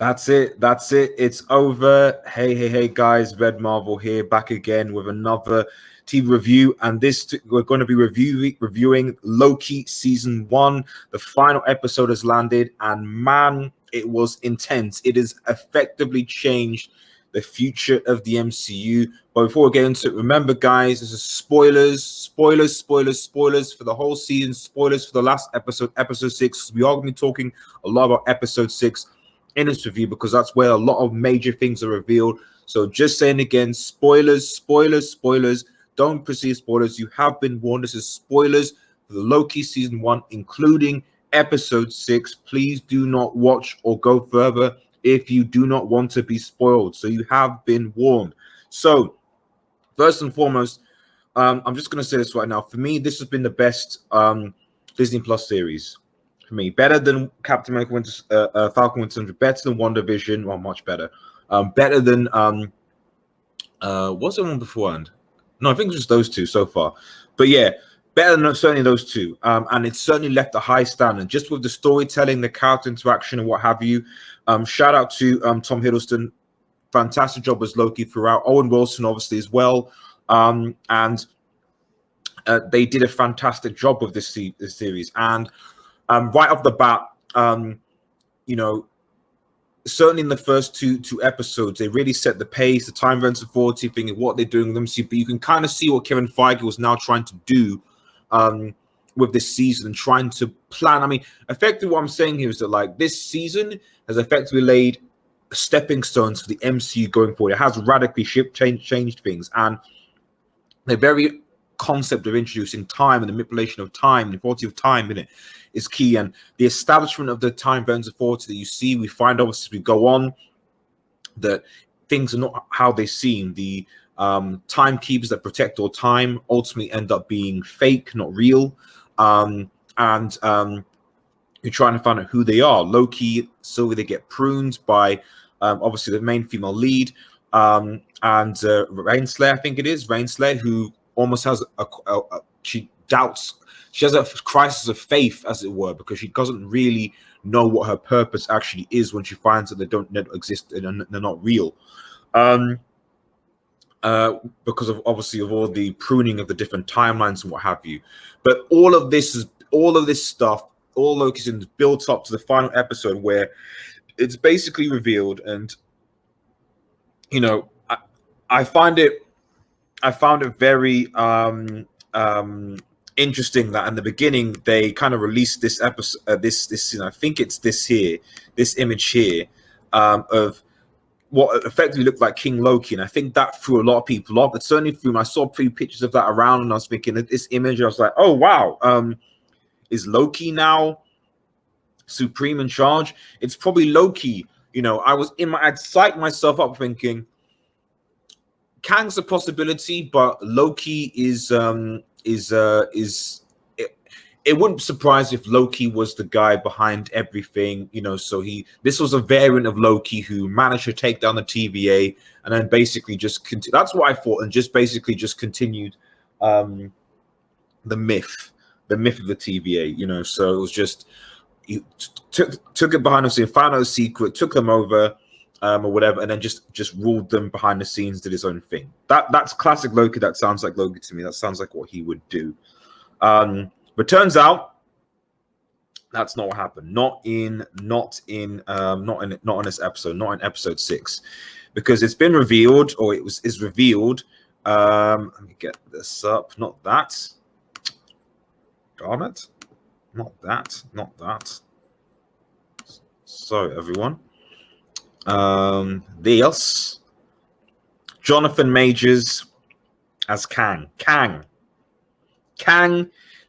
That's it. That's it. It's over. Hey, guys. Red Marvel here, back again with another TV review. And we're going to be reviewing Loki Season 1. The final episode has landed, and man, it was intense. It has effectively changed the future of the MCU. But before we get into it, remember, guys, this is spoilers for the whole season, spoilers for the last episode, episode 6. We are going to be talking a lot about episode 6 in this review because that's where a lot of major things are revealed. So just saying again, spoilers. Don't perceive spoilers. You have been warned. This is spoilers for the Loki Season 1, including episode 6. Please do not watch or go further if you do not want to be spoiled. So you have been warned. So first and foremost, I'm just going to say this right now. For me, this has been the best Disney Plus series. For me, better than Captain America, Falcon Winter Soldier, better than WandaVision, well, much better. Better than what's the one beforehand? No, I think it's just those two so far. But yeah, better than certainly those two. And it's certainly left a high standard just with the storytelling, the character interaction, and what have you. Shout out to Tom Hiddleston, fantastic job as Loki throughout. Owen Wilson, obviously, as well. And they did a fantastic job with this series. And right off the bat, you know, certainly in the first two episodes, they really set the pace, the time versus authority thing, and what they're doing with them. But you can kind of see what Kevin Feige was now trying to do with this season and trying to plan. I mean, effectively, what I'm saying here is that like this season has effectively laid stepping stones for the MCU going forward. It has radically changed things, and the very concept of introducing time and the manipulation of time, the authority of time in it, is key. And the establishment of the time versus authority that you see, we find obviously as we go on that things are not how they seem. The timekeepers that protect all time ultimately end up being fake, not real. And you're trying to find out who they are. Loki, Sylvie, they get pruned by obviously the main female lead, and Rainslayer, I think it is Rainslayer, who almost has she doubts. She has a crisis of faith, as it were, because she doesn't really know what her purpose actually is when she finds that they don't exist and they're not real, because of obviously of all the pruning of the different timelines and what have you. But all of this stuff, all Loki's in, built up to the final episode where it's basically revealed, and you know, I found it very interesting that in the beginning they kind of released this episode, this I think it's this image here of what effectively looked like King Loki, and I think that threw a lot of people off. It certainly threw me. I saw 3 pictures of that around, and I was thinking that this image, I was like, oh wow, is Loki now supreme in charge? It's probably Loki. You know, I'd psyched myself up thinking Kang's a possibility, but Loki it wouldn't surprise if Loki was the guy behind everything, you know. So this was a variant of Loki who managed to take down the TVA and then basically just that's what I thought, and just basically just continued the myth of the TVA, you know. So it was just he took it behind the scene, found out a secret, took them over, or whatever, and then just ruled them behind the scenes, did his own thing. That's classic Loki. That sounds like Loki to me. That sounds like what he would do. But turns out that's not what happened. Not in this episode. Not in episode 6, because it's been revealed, or is revealed. Let me get this up. Not that. Darn it. Not that. Sorry, everyone. This Jonathan Majors as Kang.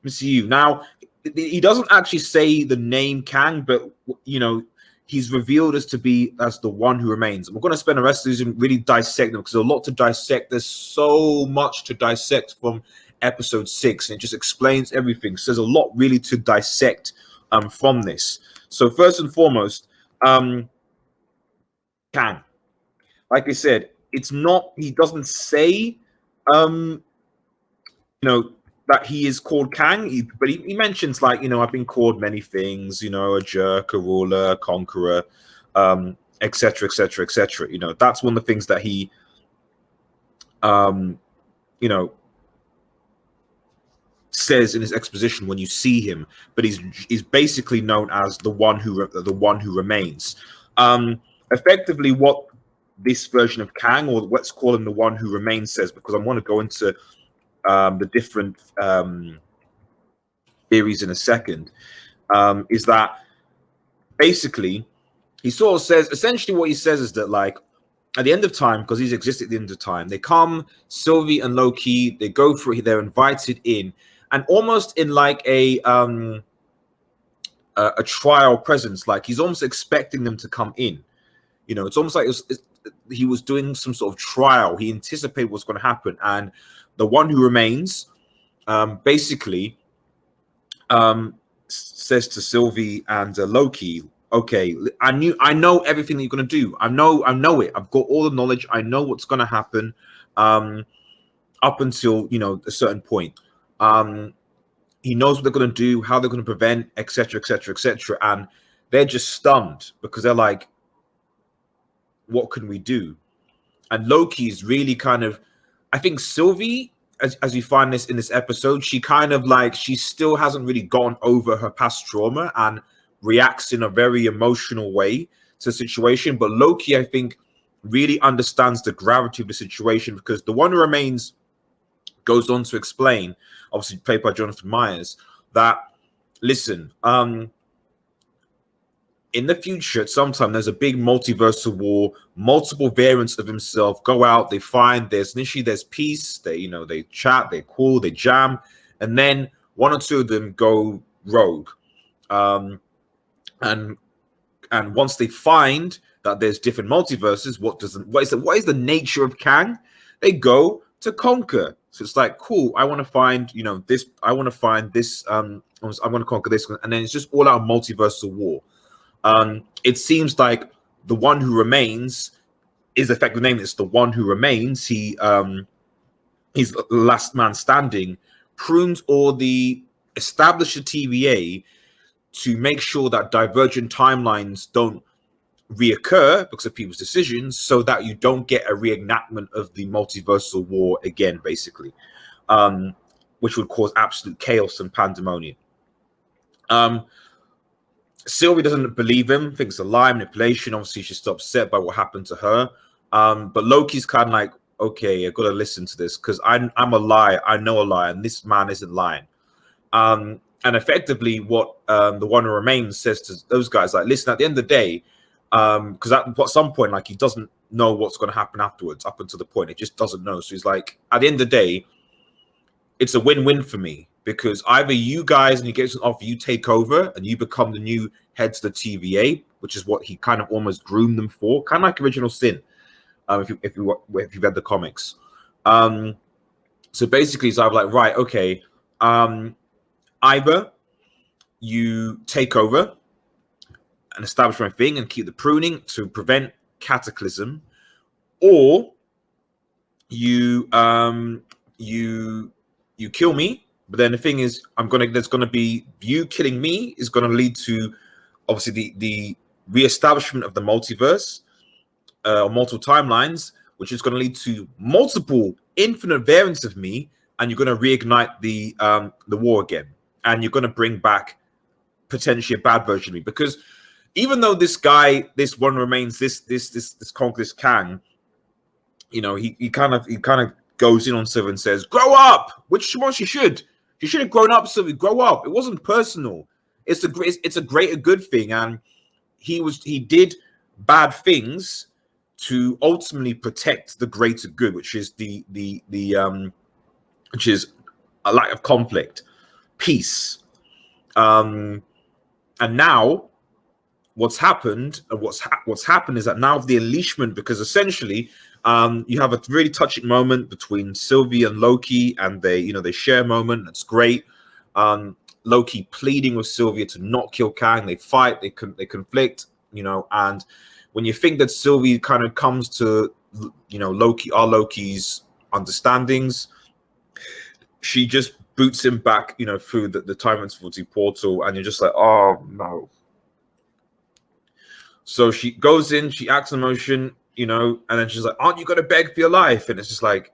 MCU. Now, he doesn't actually say the name Kang, but you know, he's revealed as the one who remains. We're going to spend the rest of the season really dissecting them, because there's a lot to dissect. There's so much to dissect from episode 6, and it just explains everything. So there's a lot really to dissect from this. So first and foremost, Kang, like I said, it's not, he doesn't say you know, that he is called Kang, but he mentions, like, you know, I've been called many things, you know, a jerk, a ruler, a conqueror, etc., etc., etc. You know, that's one of the things that he, you know, says in his exposition when you see him. But he's basically known as the one who remains. Effectively, what this version of Kang, or let's call him the one who remains, says, because I want to go into the different theories in a second, is that basically he sort of says, essentially what he says is that, like, at the end of time, because he's existed at the end of time, they come, Sylvie and Loki, they go through, they're invited in, and almost in like a trial presence, like he's almost expecting them to come in. You know, it's almost like he was doing some sort of trial. He anticipated what's going to happen, and the one who remains, basically, says to Sylvie and Loki, "Okay, I know everything that you're going to do. I know it. I've got all the knowledge. I know what's going to happen, up until, you know, a certain point. He knows what they're going to do, how they're going to prevent, etc., etc., etc." And they're just stunned because they're like, what can we do? And Loki's really kind of, I think Sylvie, as you find this in this episode, she kind of like, she still hasn't really gotten over her past trauma and reacts in a very emotional way to the situation. But Loki, I think, really understands the gravity of the situation, because the one who remains goes on to explain, obviously played by Jonathan Myers, that, listen, in the future, sometime there's a big multiversal war, multiple variants of himself go out, they find there's initially there's peace, they, you know, they chat, they cool, they jam, and then one or two of them go rogue. And once they find that there's different multiverses, what is the nature of Kang? They go to conquer. So it's like, cool, I want to find, you know, this, I want to find this, I want to conquer this, and then it's just all out multiversal war. It seems like the one who remains is the effective name. It's the one who remains. He's the last man standing, prunes all the established TVA to make sure that divergent timelines don't reoccur because of people's decisions, so that you don't get a reenactment of the multiversal war again, basically, which would cause absolute chaos and pandemonium. Sylvie doesn't believe him, thinks it's a lie, manipulation. Obviously, she's still upset by what happened to her. But Loki's kind of like, okay, I've got to listen to this, because I'm a liar. I know a lie, and this man isn't lying. And effectively, what the one who remains says to those guys, like, listen, at the end of the day, because at some point, like, he doesn't know what's going to happen afterwards, up until the point, it just doesn't know. So he's like, at the end of the day, it's a win-win for me, because either you guys, and you get an offer, you take over and you become the new heads of the TVA, which is what he kind of almost groomed them for, kind of like Original Sin, if you've read the comics. So basically, it's either like, right, okay, either you take over and establish my thing and keep the pruning to prevent cataclysm, or you kill me. But then the thing is, there's gonna be, you killing me is gonna lead to, obviously, the reestablishment of the multiverse, or multiple timelines, which is gonna lead to multiple infinite variants of me, and you're gonna reignite the war again, and you're gonna bring back potentially a bad version of me. Because even though this guy, this one remains, this conqueror Kang, you know, he kind of goes in on Sylvie and says, grow up, which she should. She should have grown up, Sylvie. Grow up. It wasn't personal. It's a greater good thing, and he did bad things to ultimately protect the greater good, which is which is a lack of conflict, peace. And now what's happened is that now of the unleashment, because essentially you have a really touching moment between Sylvie and Loki, and they share a moment that's great. Loki pleading with Sylvie to not kill Kang. They fight, they conflict, and when you think that Sylvie kind of comes to Loki's understandings, she just boots him back through the time and portal, and you're just like, oh no. So she goes in, she acts emotion, you know, and then she's like, "Aren't you gonna beg for your life?" And it's just like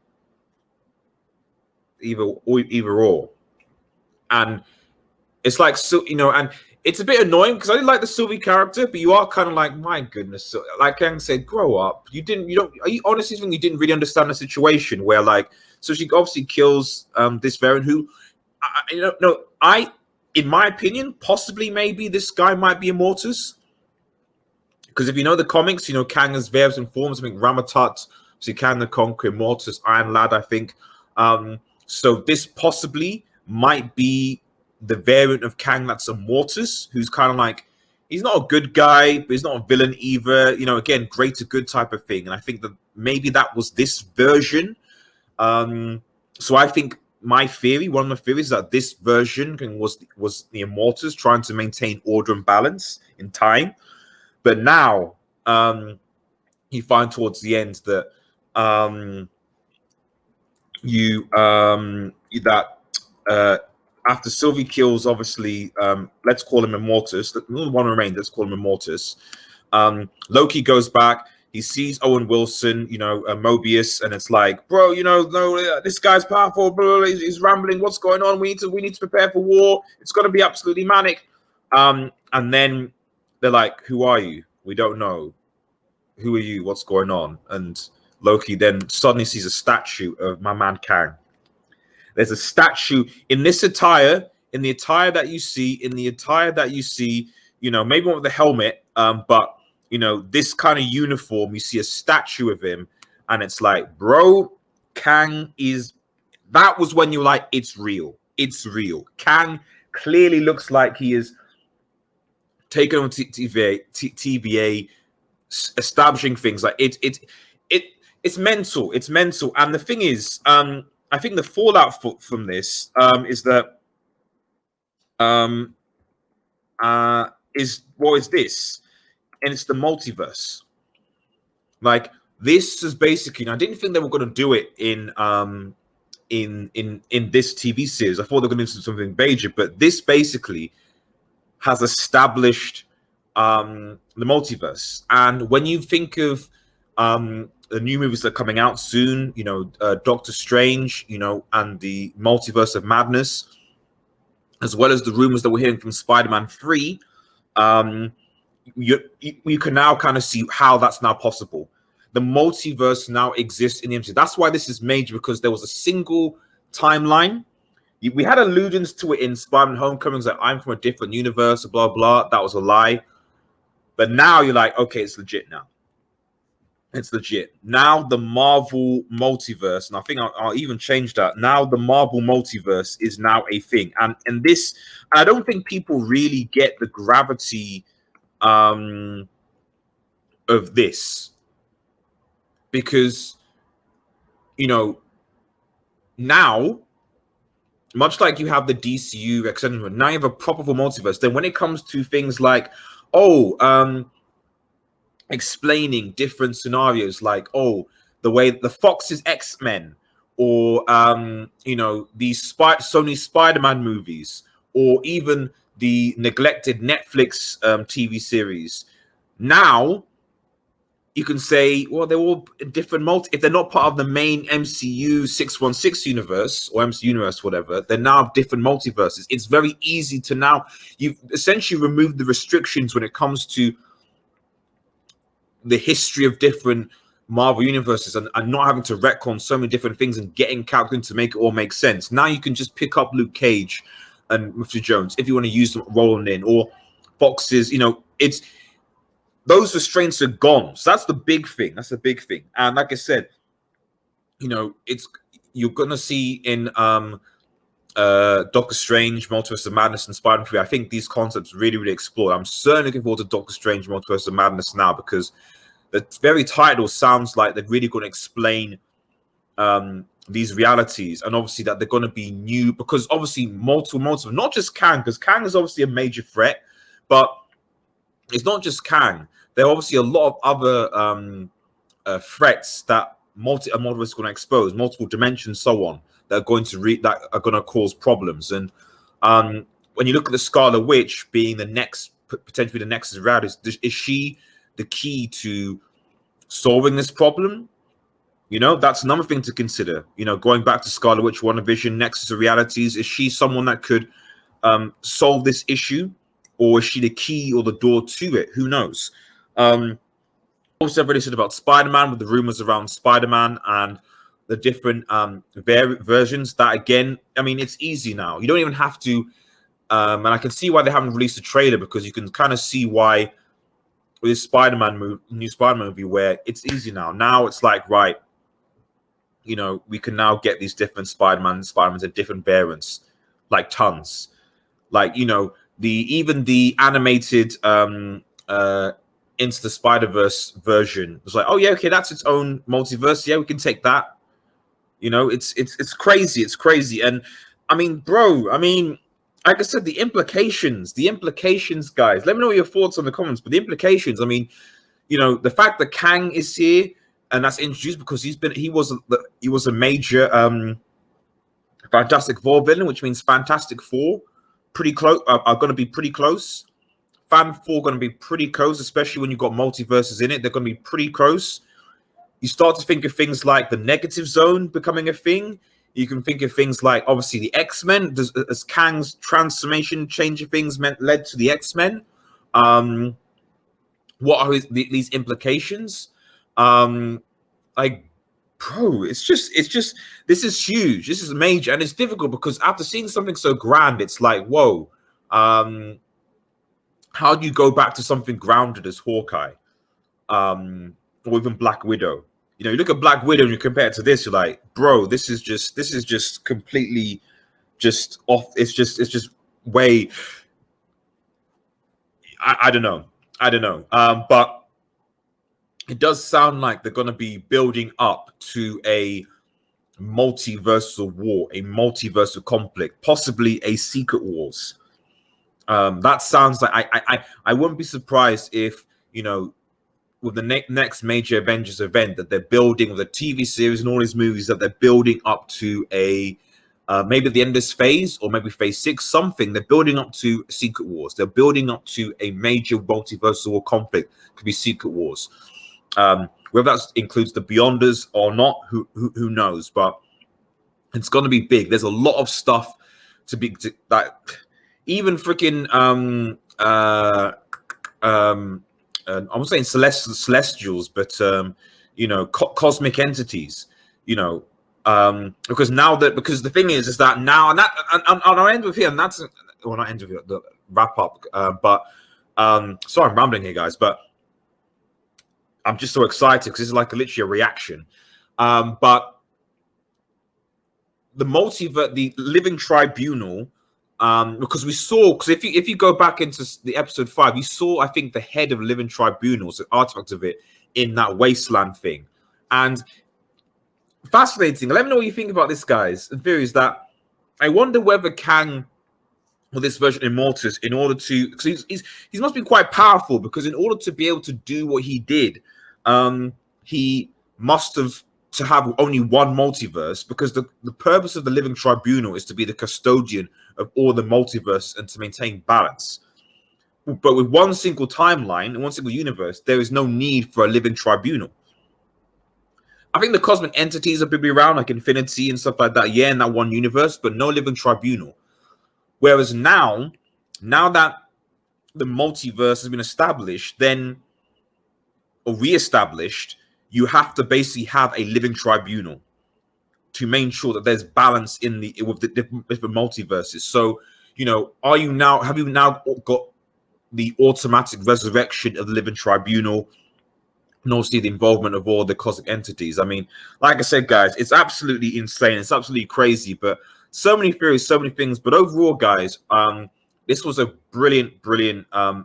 either or, and it's like, so, you know, and it's a bit annoying because I didn't like the Sylvie character, but you are kind of like, my goodness, so, like Kang said, grow up. You don't. Are you honestly think you didn't really understand the situation where, like, so she obviously kills this variant who, in my opinion, possibly maybe this guy might be Immortus. Because if you know the comics, you know, Kang has various forms. I think Ramatat, so Kang the Conqueror, Immortus, Iron Lad, I think. So this possibly might be the variant of Kang that's Immortus, who's kind of like, he's not a good guy, but he's not a villain either. You know, again, greater good type of thing. And I think that maybe that was this version. So I think my theory, one of my theories, is that this version was the Immortus trying to maintain order and balance in time. But now you find towards the end that after Sylvie kills, obviously, let's call him Immortus. The one remains. Let's call him Immortus. Loki goes back. He sees Owen Wilson, you know, Mobius, and it's like, bro, you know, no, this guy's powerful. Blah, blah, he's rambling. What's going on? We need to prepare for war. It's going to be absolutely manic. And then they're like, who are you? We don't know. Who are you? What's going on? And Loki then suddenly sees a statue of my man Kang. There's a statue in this attire, in the attire that you see, you know, maybe not with the helmet, but, you know, this kind of uniform, you see a statue of him, and it's like, bro, Kang is, that was when you're like, it's real. It's real. Kang clearly looks like he is taken on TBA, establishing things like it's mental. It's mental. And the thing is, I think the fallout from this is that is what is this? And it's the multiverse. Like, this is basically, and I didn't think they were going to do it in this TV series. I thought they were going to do something major, but this basically has established the multiverse. And when you think of the new movies that are coming out soon, you know, Doctor Strange, you know, and the Multiverse of Madness, as well as the rumors that we're hearing from Spider-Man 3, you can now kind of see how that's now possible. The multiverse now exists in the MCU. That's why this is major, because there was a single timeline. We had allusions to it in Spider-Man Homecoming, like, I'm from a different universe, blah, blah. That was a lie. But now you're like, okay, it's legit now. It's legit. Now the Marvel multiverse, and I think I'll even change that. Now the Marvel multiverse is now a thing. And this, I don't think people really get the gravity of this. Because, you know, now, much like you have the DCU, etc., now you have a proper multiverse. Then when it comes to things like, explaining different scenarios, like, the way the Fox's X-Men, or you know, these Sony Spider-Man movies, or even the neglected Netflix TV series, now you can say, well, they're all different if they're not part of the main MCU 616 universe or MCU universe, whatever, they're now different multiverses. It's very easy to now, you've essentially removed the restrictions when it comes to the history of different Marvel universes, and not having to retcon so many different things and getting calculated to make it all make sense. Now you can just pick up Luke Cage and Mr. Jones if you want to use them rolling in, or Foxes, you know, it's, those restraints are gone. So that's the big thing. That's the big thing. And like I said, you know, you're gonna see in Doctor Strange, Multiverse of Madness, and Spider-Man 3, I think these concepts really, really explore. I'm certainly looking forward to Doctor Strange, Multiverse of Madness now, because the very title sounds like they're really going to explain these realities, and obviously that they're going to be new, because obviously multiple, not just Kang, because Kang is obviously a major threat, but it's not just Kang. There are obviously a lot of other threats that multiverse is going to expose, multiple dimensions, so on, that are going to cause problems. And when you look at the Scarlet Witch being the next, potentially the next route, is she the key to solving this problem? You know, that's another thing to consider. You know, going back to Scarlet Witch, WandaVision, Nexus of Realities, is she someone that could solve this issue, or is she the key or the door to it? Who knows? Also, everybody said about Spider-Man, with the rumors around Spider-Man and the different versions. That again, I mean, it's easy now. You don't even have to. And I can see why they haven't released a trailer, because you can kind of see why with this new Spider-Man movie, where it's easy now. Now it's like, right, you know, we can now get these different Spider-Mans at different variants, like tons. Like, you know, even the animated Into the Spider-Verse version was like, oh yeah, okay, that's its own multiverse. Yeah, we can take that. You know, it's crazy. It's crazy. And I mean, bro, I mean, like I said, the implications, guys. Let me know your thoughts on the comments. But the implications, I mean, you know, the fact that Kang is here and that's introduced because he was a major Fantastic Four villain, which means Fantastic Four pretty close are going to be pretty close. Fan 4 going to be pretty close, especially when you've got multiverses in it. They're going to be pretty close. You start to think of things like the negative zone becoming a thing. You can think of things like, obviously, the X-Men. As Kang's transformation changing things led to the X-Men. What are these implications? Like, bro, it's just this is huge. This is major, and it's difficult because after seeing something so grand, it's like, whoa. How do you go back to something grounded as Hawkeye, or even Black Widow? You know, you look at Black Widow and you compare it to this, you're like, bro, this is just completely just off. It's just way. I don't know. But it does sound like they're going to be building up to a multiversal war, a multiversal conflict, possibly a Secret Wars. That sounds like I wouldn't be surprised if, you know, with the next major Avengers event that they're building, with the TV series and all these movies, that they're building up to a maybe at the end of this phase, or maybe phase 6, something. They're building up to Secret Wars. They're building up to a major multiversal conflict. Could be Secret Wars. Whether that includes the Beyonders or not, who knows? But it's going to be big. There's a lot of stuff that even freaking I'm saying celestials, but you know, cosmic entities. You know, because the thing is that now, and I'll end with here, and that's not end with the wrap up. But sorry, I'm rambling here, guys, but I'm just so excited because this is like literally a reaction. But the multiverse, the living tribunal. Because if you go back into the episode 5, you saw, I think, the head of Living Tribunals, the artifact of it, in that wasteland thing. And fascinating. Let me know what you think about this, guys. The theory is that I wonder whether Kang, or this version Immortus, in order to, because he must be quite powerful, because in order to be able to do what he did, he must have to have only one multiverse, because the purpose of the Living Tribunal is to be the custodian of all the multiverse and to maintain balance. But with one single timeline and one single universe, there is no need for a Living Tribunal. I think the cosmic entities are be around, like Infinity and stuff like that, yeah, in that one universe, but no Living Tribunal. Whereas now that the multiverse has been established, or re-established, you have to basically have a Living Tribunal to make sure that there's balance with the different multiverses. So, you know, have you now got the automatic resurrection of the Living Tribunal, and obviously the involvement of all the cosmic entities? I mean, like I said, guys, it's absolutely insane. It's absolutely crazy, but so many theories, so many things. But overall, guys, this was a brilliant TV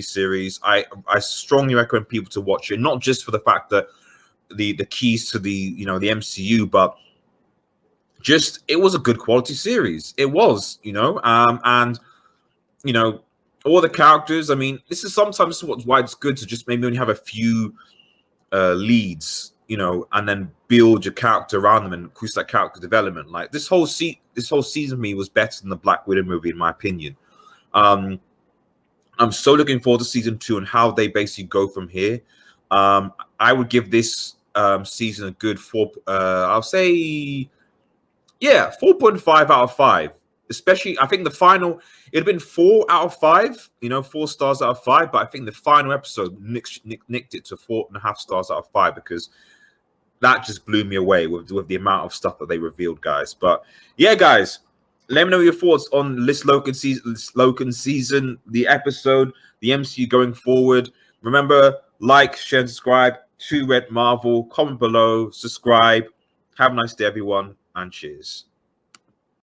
series. I strongly recommend people to watch it, not just for the fact that the keys to the MCU, but just it was a good quality series. It was, and all the characters. I mean, this is sometimes why it's good to just maybe only have a few leads, and then build your character around them and increase that character development. Like this whole season for me was better than the Black Widow movie, in my opinion. I'm so looking forward to season 2 and how they basically go from here. I would give this season a good 4. I'll say, yeah, 4.5 out of 5. Especially, I think the final, it'd been 4 out of 5, 4 stars out of 5. But I think the final episode nicked it to 4.5 stars out of 5, because that just blew me away with the amount of stuff that they revealed, guys. But yeah, guys, let me know your thoughts on this Loki season, the episode, the MCU going forward. Remember, like, share, and subscribe to Red Marvel. Comment below, subscribe. Have a nice day, everyone, and cheers.